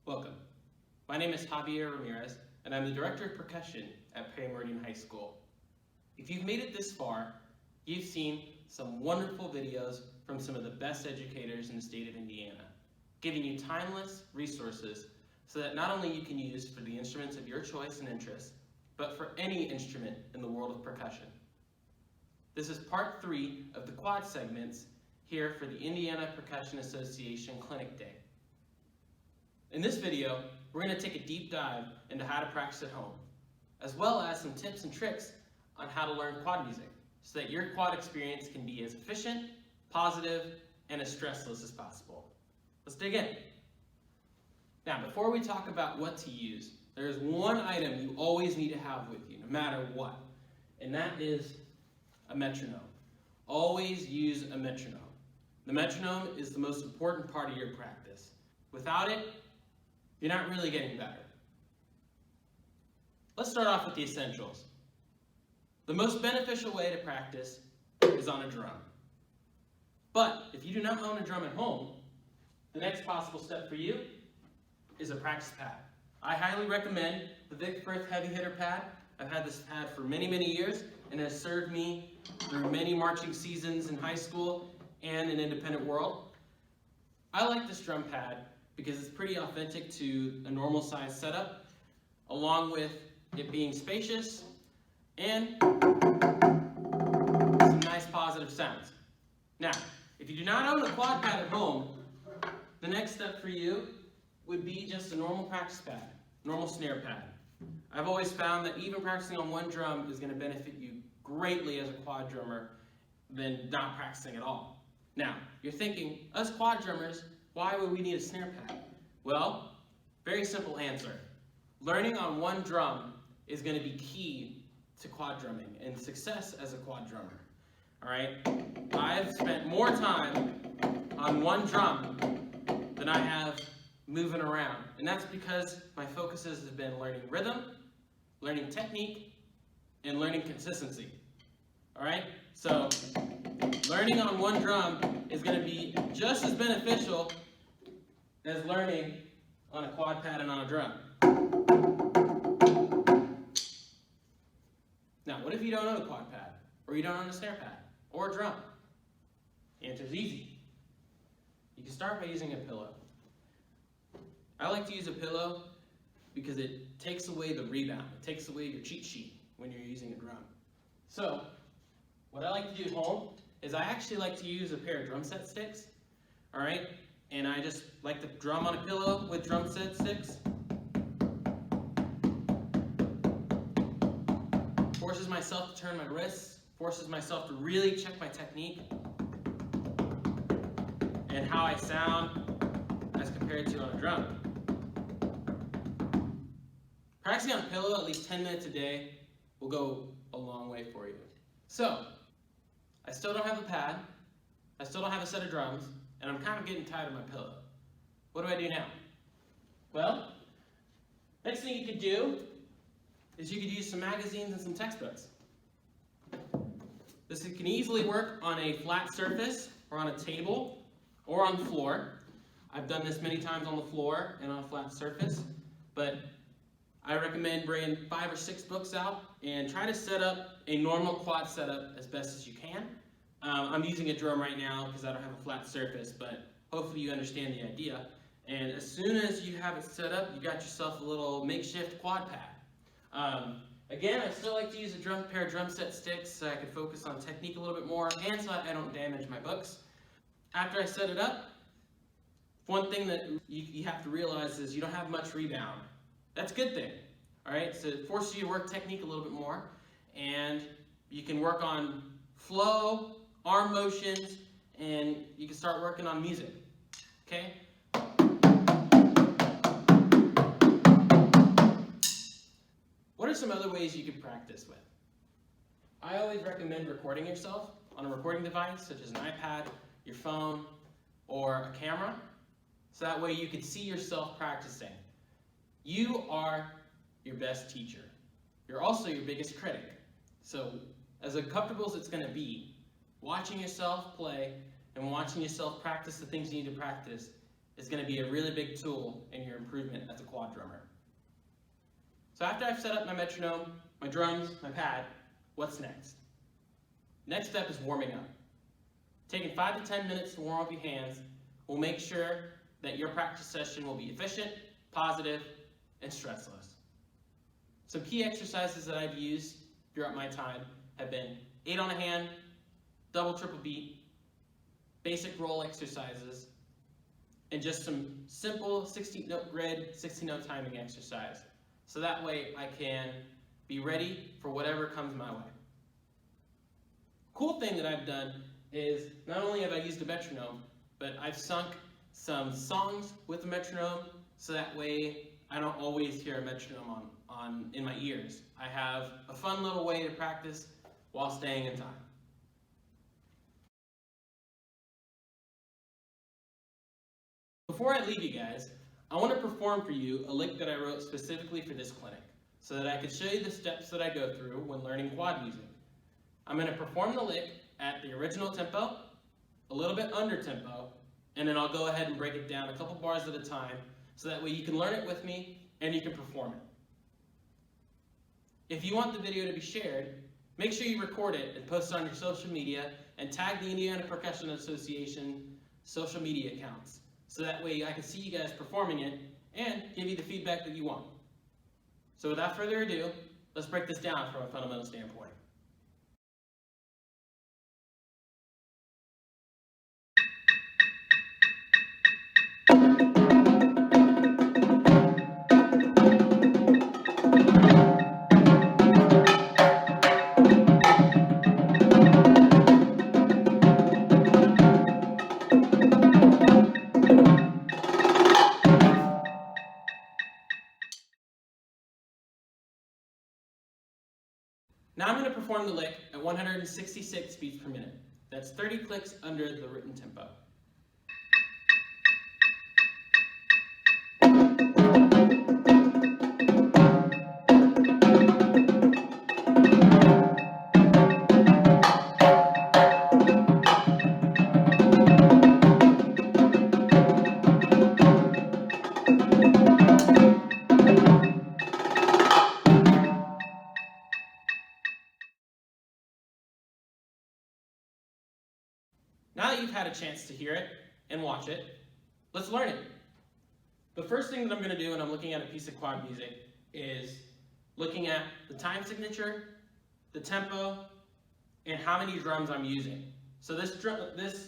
Welcome. My name is Javier Ramirez, and I'm the Director of Percussion at Perry Meridian High School. If you've made it this far, you've seen some wonderful videos from some of the best educators in the state of Indiana, giving you timeless resources so that not only you can use for the instruments of your choice and interest, but for any instrument in the world of percussion. This is part 3 of the quad segments here for the Indiana Percussion Association Clinic Day. In this video, we're going to take a deep dive into how to practice at home, as well as some tips and tricks on how to learn quad music, so that your quad experience can be as efficient, positive, and as stressless as possible. Let's dig in. Now, before we talk about what to use, there is one item you always need to have with you, no matter what, and that is a metronome. Always use a metronome. The metronome is the most important part of your practice. Without it, you're not really getting better. Let's start off with the essentials. The most beneficial way to practice is on a drum. But if you do not own a drum at home, the next possible step for you is a practice pad. I highly recommend the Vic Firth Heavy Hitter Pad. I've had this pad for many, many years, and it has served me through many marching seasons in high school and in independent world. I like this drum pad because it's pretty authentic to a normal size setup, along with it being spacious and some nice positive sounds. Now, if you do not own a quad pad at home, the next step for you would be just a normal practice pad, normal snare pad. I've always found that even practicing on one drum is going to benefit you greatly as a quad drummer than not practicing at all. Now, you're thinking, us quad drummers, why would we need a snare pad? Well, very simple answer. Learning on one drum is going to be key to quad drumming and success as a quad drummer. All right? I've spent more time on one drum than I have moving around. And that's because my focuses have been learning rhythm, learning technique, and learning consistency. All right? So, learning on one drum is going to be just as beneficial as learning on a quad pad and on a drum. Now, what if you don't own a quad pad, or you don't own a snare pad, or a drum? The answer is easy. You can start by using a pillow. I like to use a pillow because it takes away the rebound. It takes away your cheat sheet when you're using a drum. So, what I like to do at home is I actually like to use a pair of drum set sticks. All right? And I just like to drum on a pillow with drum set sticks. Forces myself to turn my wrists, forces myself to really check my technique and how I sound as compared to on a drum. Practicing on a pillow at least 10 minutes a day will go a long way for you. So, I still don't have a pad, I still don't have a set of drums, and I'm kind of getting tired of my pillow. What do I do now? Well, next thing you could do is you could use some magazines and some textbooks. This can easily work on a flat surface, or on a table, or on the floor. I've done this many times on the floor and on a flat surface, but I recommend bringing 5 or 6 books out and try to set up a normal quad setup as best as you can. I'm using a drum right now because I don't have a flat surface, but hopefully you understand the idea. And as soon as you have it set up, you got yourself a little makeshift quad pad. Again, I still like to use a pair of drum set sticks so I can focus on technique a little bit more and so I don't damage my books. After I set it up, one thing that you have to realize is you don't have much rebound. That's a good thing. All right, so it forces you to work technique a little bit more, and you can work on flow, arm motions, and you can start working on music. Okay? What are some other ways you could practice with? I always recommend recording yourself on a recording device, such as an iPad, your phone, or a camera, so that way you can see yourself practicing. You are your best teacher. You're also your biggest critic. So, as uncomfortable as it's going to be, watching yourself play and watching yourself practice the things you need to practice is going to be a really big tool in your improvement as a quad drummer. So after I've set up my metronome, my drums, my pad, what's next? Next step is warming up. Taking 5 to 10 minutes to warm up your hands will make sure that your practice session will be efficient, positive, and stressless. Some key exercises that I've used throughout my time have been 8 on a hand, double triple beat, basic roll exercises, and just some simple 16th note grid, 16th note timing exercise. So that way I can be ready for whatever comes my way. Cool thing that I've done is not only have I used a metronome, but I've sung some songs with the metronome, so that way I don't always hear a metronome in my ears. I have a fun little way to practice while staying in time. Before I leave you guys, I want to perform for you a lick that I wrote specifically for this clinic, so that I could show you the steps that I go through when learning quad music. I'm going to perform the lick at the original tempo, a little bit under tempo, and then I'll go ahead and break it down a couple bars at a time, so that way you can learn it with me and you can perform it. If you want the video to be shared, make sure you record it and post it on your social media and tag the Indiana Percussion Association social media accounts, so that way I can see you guys performing it and give you the feedback that you want. So without further ado, let's break this down from a fundamental standpoint. Now I'm going to perform the lick at 166 beats per minute. That's 30 clicks under the written tempo. Now that you've had a chance to hear it and watch it, let's learn it. The first thing that I'm going to do when I'm looking at a piece of quad music is looking at the time signature, the tempo, and how many drums I'm using. So this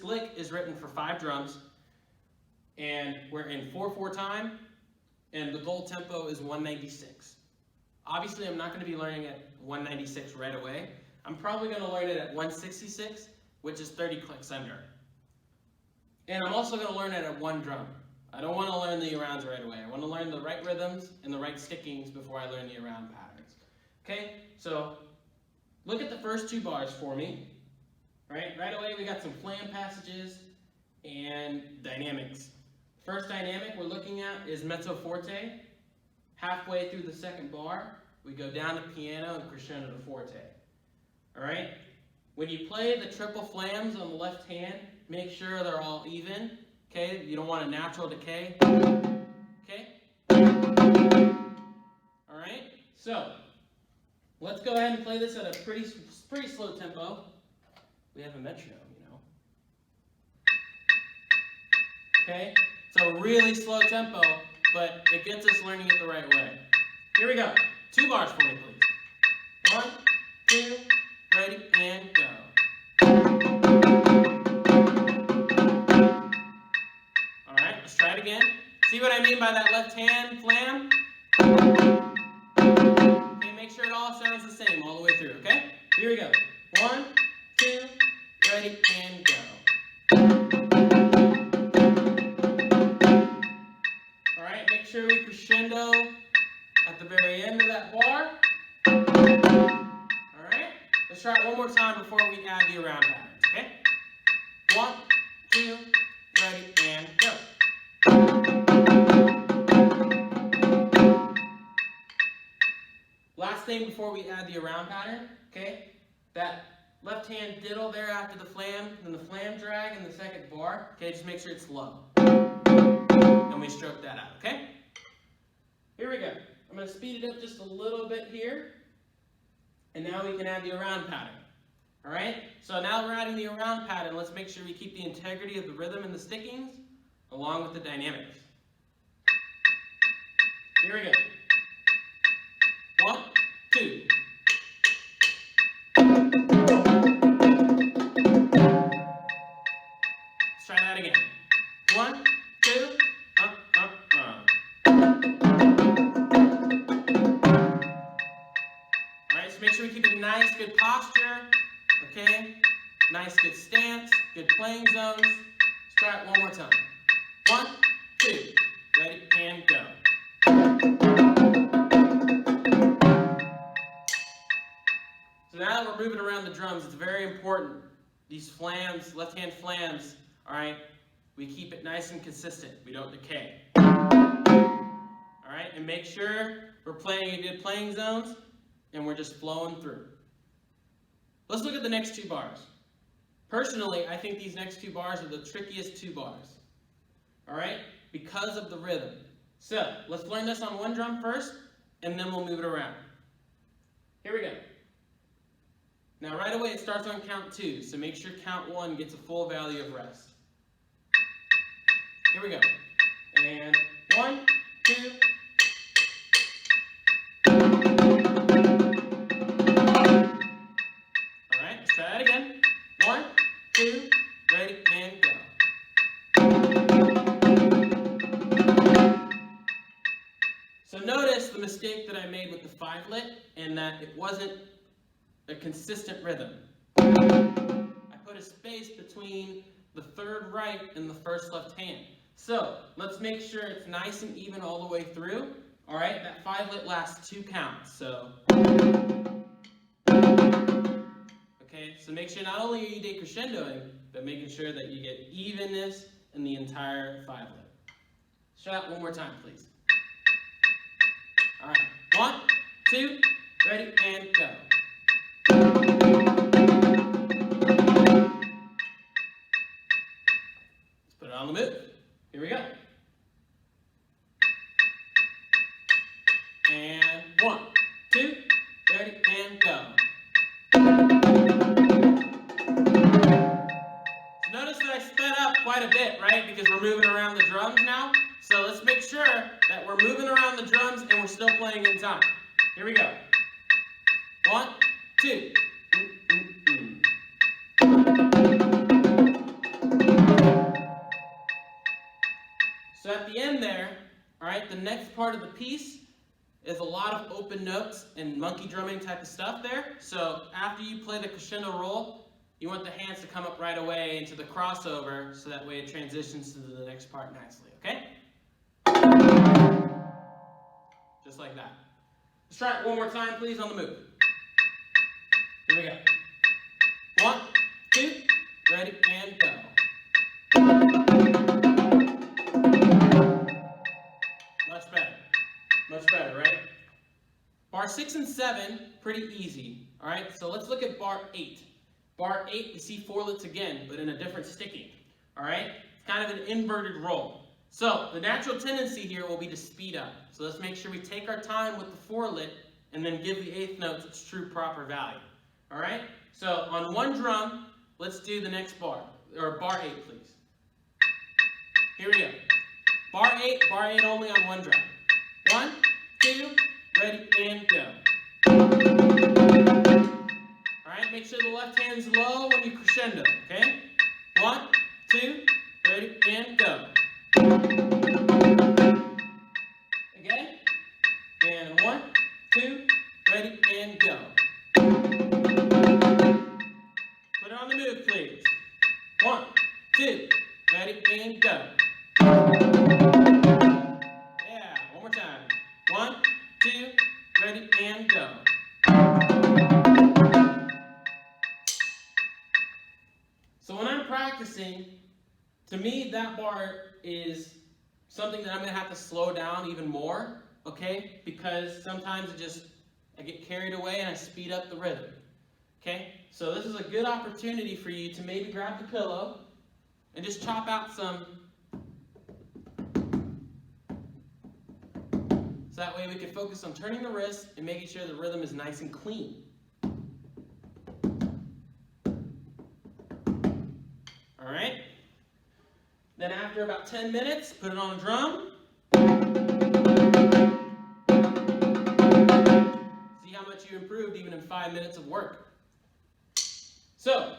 lick is written for 5 drums, and we're in 4/4 time, and the goal tempo is 196. Obviously, I'm not going to be learning at 196 right away. I'm probably going to learn it at 166, which is 30 clicks under. And I'm also going to learn it at 1 drum. I don't want to learn the arounds right away. I want to learn the right rhythms and the right stickings before I learn the around patterns. Okay, so look at the first 2 bars for me. Right away we got some flam passages and dynamics. First dynamic we're looking at is mezzo forte. Halfway through the second bar, we go down to piano and crescendo to forte. Alright? When you play the triple flams on the left hand, make sure they're all even. Okay? You don't want a natural decay. Okay? Alright? So, let's go ahead and play this at a pretty slow tempo. We have a metronome, you know. Okay? It's a really slow tempo, but it gets us learning it the right way. Here we go. 2 bars for me, please. 1, 2, ready, and go. Alright, let's try it again. See what I mean by that left hand flam? Okay, make sure it all sounds the same all the way through, okay? Here we go. 1, 2, ready, and go. Alright, make sure we crescendo at the very end of that bar. Alright, let's try it one more time before we add the around patterns, okay? 1, 2, ready, and go. Last thing before we add the around pattern, okay? That left hand diddle there after the flam, then the flam drag in the second bar, okay? Just make sure it's low. when we stroke that out, okay? Here we go. I'm going to speed it up just a little bit here. And now we can add the around pattern. All right? So now we're adding the around pattern. Let's make sure we keep the integrity of the rhythm and the stickings along with the dynamics. Here we go. 1, 2. Let's try that again. 1, 2. Alright, so make sure we keep a nice, good posture. Okay? Nice, good stance. Good playing zones. Let's try it one more time. 1, 2. Ready, and go. So now that we're moving around the drums, it's very important. These flams, left-hand flams, alright, we keep it nice and consistent. We don't decay. Alright, and make sure we're playing good playing zones and we're just flowing through. Let's look at the next 2 bars. Personally, I think these next 2 bars are the trickiest 2 bars. Alright, because of the rhythm. So, let's learn this on one drum first, and then we'll move it around. Here we go. Now right away it starts on count 2, so make sure count 1 gets a full value of rest. Here we go. And 1, 2. Alright, let's try that again. 1, 2, ready, and go. So notice the mistake that I made with the 5-lit, and that it wasn't a consistent rhythm. I put a space between the 3rd right and the 1st left hand. So let's make sure it's nice and even all the way through. Alright, that 5-lit lasts 2 counts. So okay, so make sure not only are you decrescendoing, but making sure that you get evenness in the entire 5-lit. Try that one more time, please. Alright, 1, 2, ready, and go. Let's put it on the move. Here we go. And 1, 2, ready, and go. So notice that I sped up quite a bit, right? Because we're moving around the drums now. So let's make sure that we're moving around the drums and we're still playing in time. Here we go. 1, 2. So at the end there, all right, the next part of the piece is a lot of open notes and monkey drumming type of stuff there. So after you play the crescendo roll, you want the hands to come up right away into the crossover, so that way it transitions to the next part nicely, okay? Just like that. Let's try it one more time, please, on the move. Here we go. 1, 2, ready, and go. Much better. Much better, right? Bar 6 and 7, pretty easy. All right, so let's look at bar 8. Bar 8, you see 4-lits again, but in a different sticking. All right? It's kind of an inverted roll. So the natural tendency here will be to speed up. So let's make sure we take our time with the 4-lit and then give the 8th notes its true proper value. All right? So on one drum, let's do the next bar, or bar 8, please. Here we go. Bar 8 only on one drum. 1, 2, ready, and go. Alright, make sure the left hand's low when you crescendo, okay? 1, 2, ready, and go. Again. And 1, 2, ready, and go. Put it on the move, please. 1, 2, ready, and go. Yeah, one more time. 1, 2, ready, and go. So when I'm practicing, to me that bar is something that I'm going to have to slow down even more, okay? Because sometimes I get carried away and I speed up the rhythm, okay? So this is a good opportunity for you to maybe grab the pillow and just chop out some So that way we can focus on turning the wrist and making sure the rhythm is nice and clean. All right? Then after about 10 minutes, put it on a drum. See how much you improved even in 5 minutes of work. So,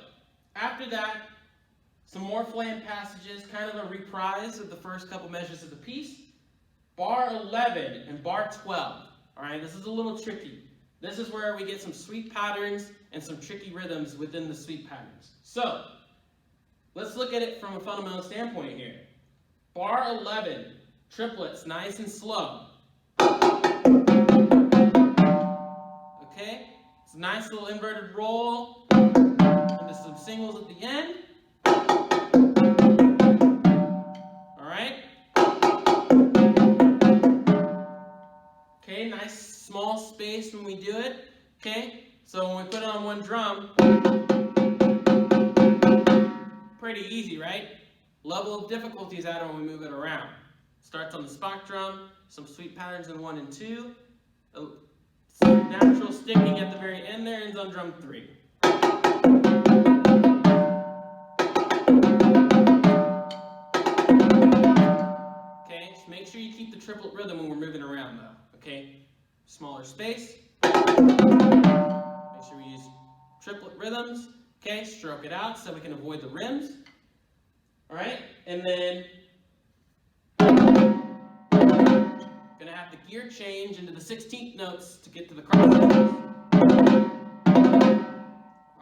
after that, some more flam passages, kind of a reprise of the first couple measures of the piece. Bar 11 and bar 12. All right, this is a little tricky. This is where we get some sweep patterns and some tricky rhythms within the sweep patterns. So, let's look at it from a fundamental standpoint here. Bar 11, triplets, nice and slow. Okay, it's a nice little inverted roll into some singles at the end. All right. Okay, nice small space when we do it. Okay, so when we put it on one drum, pretty easy, right? Level of difficulty is added when we move it around. Starts on the spot drum, some sweep patterns in 1 and 2, some natural sticking at the very end there, ends on drum 3. Okay, just make sure you keep the triplet rhythm when we're moving around though. Okay, smaller space. Make sure we use triplet rhythms. Okay, stroke it out so we can avoid the rims. All right, and then gonna have the gear change into the 16th notes to get to the crossovers.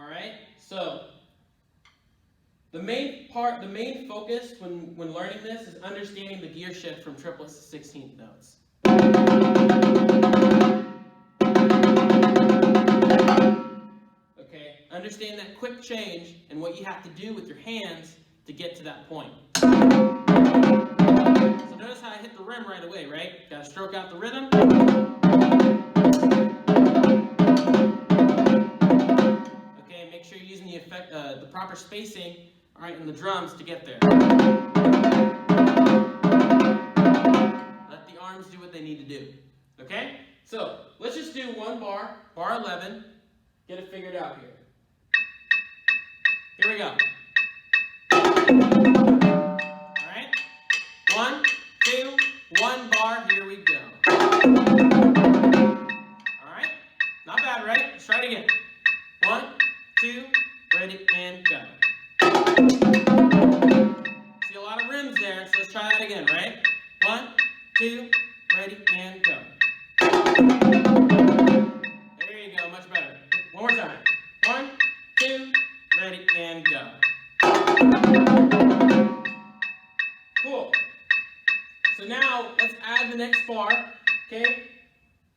All right, so the main focus when learning this is understanding the gear shift from triplets to 16th notes. Okay, understand that quick change and what you have to do with your hands to get to that point. So notice how I hit the rim right away, right? Gotta stroke out the rhythm. Okay, make sure you're using the proper spacing, all right, in the drums to get there. Let the arms do what they need to do. Okay? So let's just do one bar, bar 11. Get it figured out here. Here we go. All right? 1, 2, 1 bar. Here we go. All right? Not bad, right? Let's try it again. 1, 2, ready, and go. See a lot of rims there, so let's try that again, right? 1, 2, ready, and go. There you go, much better. One more time. 1, 2, ready, and go. Cool. So now let's add the next bar. Okay?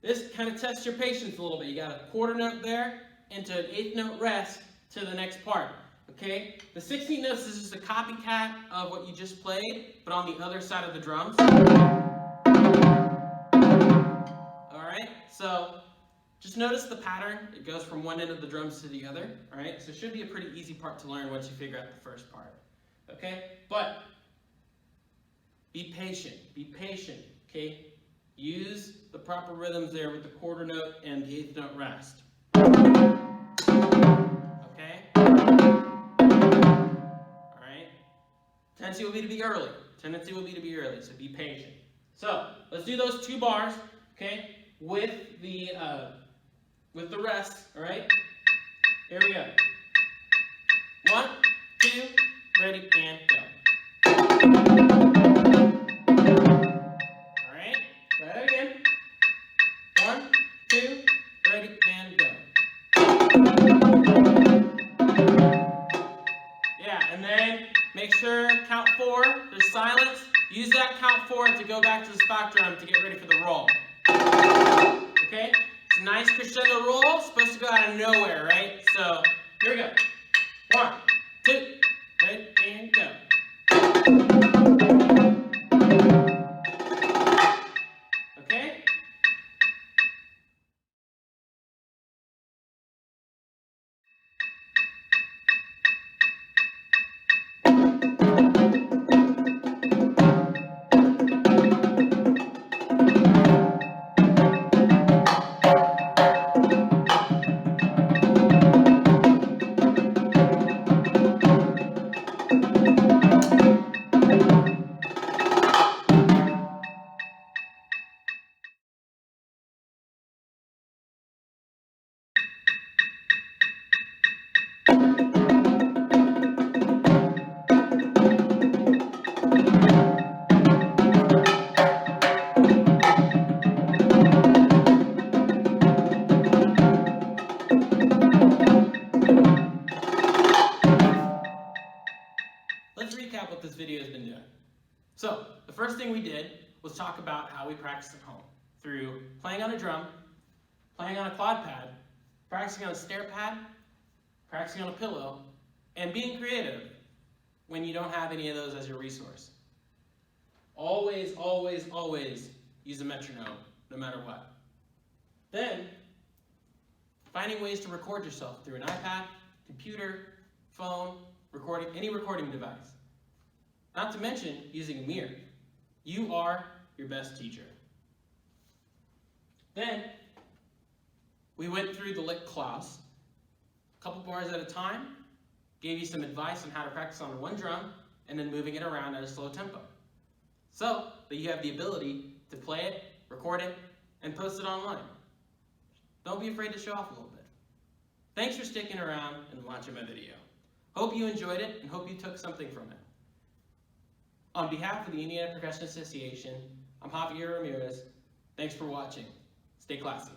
This kind of tests your patience a little bit. You got a quarter note there into an 8th note rest to the next part. Okay? The 16th notes is just a copycat of what you just played, but on the other side of the drums. Alright? So just notice the pattern. It goes from one end of the drums to the other. Alright? So it should be a pretty easy part to learn once you figure out the first part. Okay? But be patient. Be patient. Okay? Use the proper rhythms there with the quarter note and the 8th note rest. Okay? Alright? Tendency will be to be early. Tendency will be to be early, so be patient. So, let's do those 2 bars, okay, with the rest, alright? Here we go. 1, 2, ready, and go. Alright? Try that again. 1, 2, ready, and go. Yeah, and then make sure count 4, there's silence. Use that count 4 to go back to the spot drum to get ready for the roll. Okay? It's a nice crescendo roll, it's supposed to go out of nowhere, right? So, here we go. 1, 2, ready, and go. Okay? we practice at home through playing on a drum, playing on a quad pad, practicing on a stair pad, practicing on a pillow, and being creative when you don't have any of those as your resource. Always, always, always use a metronome, no matter what. Then, finding ways to record yourself through an iPad, computer, phone, any recording device. Not to mention using a mirror. You are your best teacher. Then, we went through the lick CLAUS, a couple bars at a time, gave you some advice on how to practice on one drum, and then moving it around at a slow tempo. So that you have the ability to play it, record it, and post it online. Don't be afraid to show off a little bit. Thanks for sticking around and watching my video. Hope you enjoyed it and hope you took something from it. On behalf of the Indiana Percussion Association, I'm Javier Ramirez. Thanks for watching. Stay classy.